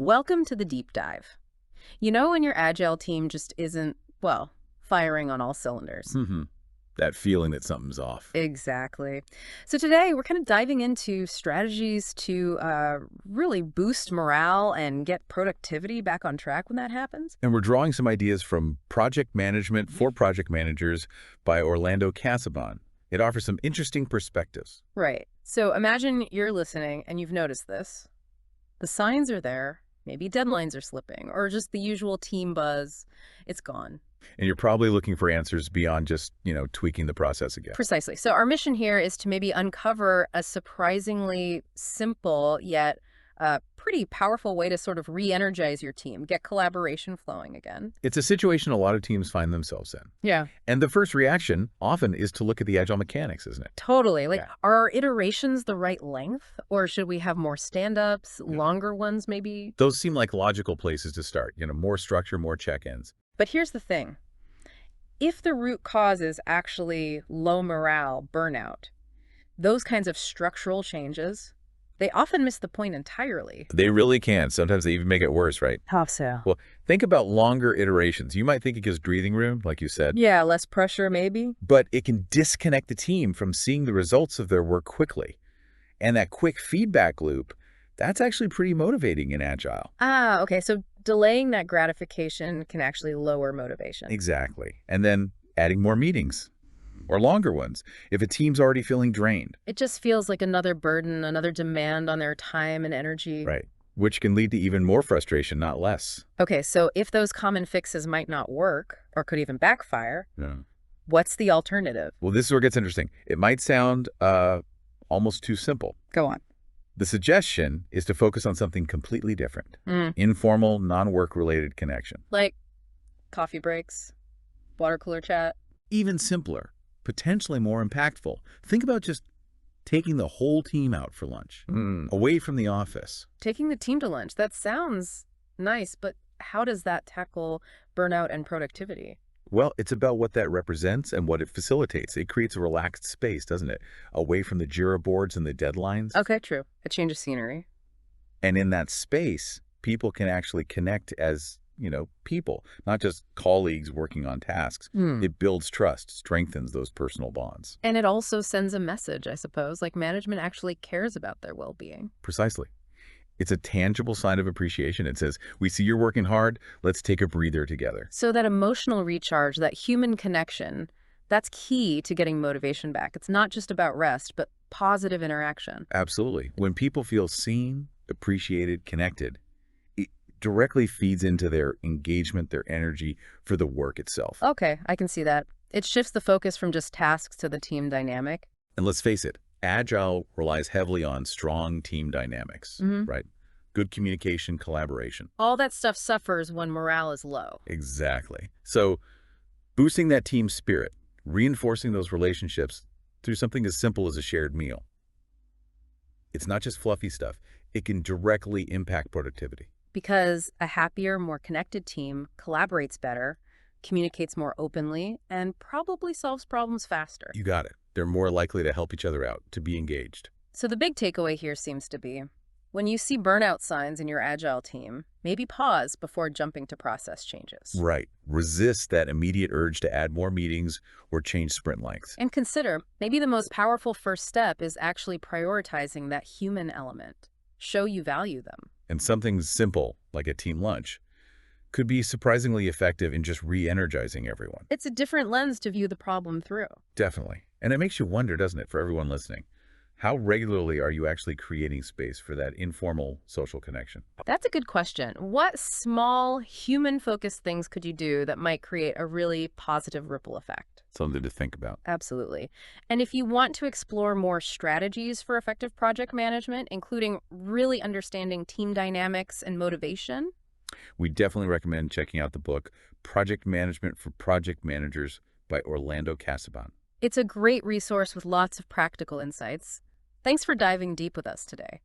Welcome to the deep dive. You know when your Agile team just isn't, well, firing on all cylinders. Hmm. That feeling that something's off. Exactly. So today we're kind of diving into strategies to really boost morale and get productivity back on track when that happens. And we're drawing some ideas from Project Management for Project Managers by Orlando Casaban. It offers some interesting perspectives. Right. So imagine you're listening and you've noticed this. The signs are there. Maybe deadlines are slipping or just the usual team buzz. It's gone. And you're probably looking for answers beyond just, tweaking the process again. Precisely. So our mission here is to maybe uncover a surprisingly simple yet pretty powerful way to sort of re-energize your team, get collaboration flowing again. It's a situation a lot of teams find themselves in. Yeah. And the first reaction often is to look at the agile mechanics, isn't it? Totally. Like, Yeah. are our iterations the right length, or should we have more stand-ups, longer ones maybe? Those seem like logical places to start. More structure, more check-ins. But here's the thing. If the root cause is actually low morale, burnout, those kinds of structural changes, they often miss the point entirely. They really can. Sometimes they even make it worse, right? How so? Well, think about longer iterations. You might think it gives breathing room, like you said, Yeah, less pressure maybe. but it can disconnect the team from seeing the results of their work quickly. And that quick feedback loop, that's actually pretty motivating in Agile. Ah, okay. So delaying that gratification can actually lower motivation. Exactly. And then adding more meetings or longer ones if a team's already feeling drained. It just feels like another burden, another demand on their time and energy. Right. Which can lead to even more frustration, not less. Okay, so if those common fixes might not work or could even backfire, Yeah. what's the alternative? Well, this is where it gets interesting. It might sound almost too simple. Go on. The suggestion is to focus on something completely different. Informal, non-work related connection. Like coffee breaks, water cooler chat. Even simpler, potentially more impactful. Think about just taking the whole team out for lunch, away from the office. Taking the team to lunch. That sounds nice, but how does that tackle burnout and productivity? Well, it's about what that represents and what it facilitates. It creates a relaxed space, doesn't it? Away from the Jira boards and the deadlines. Okay, true. A change of scenery. And in that space, people can actually connect as, people, not just colleagues working on tasks. It builds trust, strengthens those personal bonds. And it also sends a message, I suppose, like management actually cares about their well-being. Precisely. It's a tangible sign of appreciation. It says, we see you're working hard. Let's take a breather together. So that emotional recharge, that human connection, that's key to getting motivation back. It's not just about rest, but positive interaction. Absolutely. When people feel seen, appreciated, connected, it directly feeds into their engagement, their energy for the work itself. Okay, I can see that. It shifts the focus from just tasks to the team dynamic. And let's face it, Agile relies heavily on strong team dynamics, right? Good communication, collaboration. All that stuff suffers when morale is low. Exactly. So boosting that team spirit, reinforcing those relationships through something as simple as a shared meal. It's not just fluffy stuff. It can directly impact productivity. Because a happier, more connected team collaborates better, communicates more openly, and probably solves problems faster. You got it. They're more likely to help each other out, to be engaged. So the big takeaway here seems to be, when you see burnout signs in your Agile team, maybe pause before jumping to process changes. Right. Resist that immediate urge to add more meetings or change sprint lengths. And consider, maybe the most powerful first step is actually prioritizing that human element. Show you value them. And something simple, like a team lunch, could be surprisingly effective in just re-energizing everyone. It's a different lens to view the problem through. Definitely. And it makes you wonder, doesn't it, for everyone listening, how regularly are you actually creating space for that informal social connection? That's a good question. What small, human-focused things could you do that might create a really positive ripple effect? Something to think about. Absolutely. And if you want to explore more strategies for effective project management, including really understanding team dynamics and motivation, We definitely recommend checking out the book, Project Management for Project Managers by Orlando Casaban. it's a great resource with lots of practical insights. Thanks for diving deep with us today.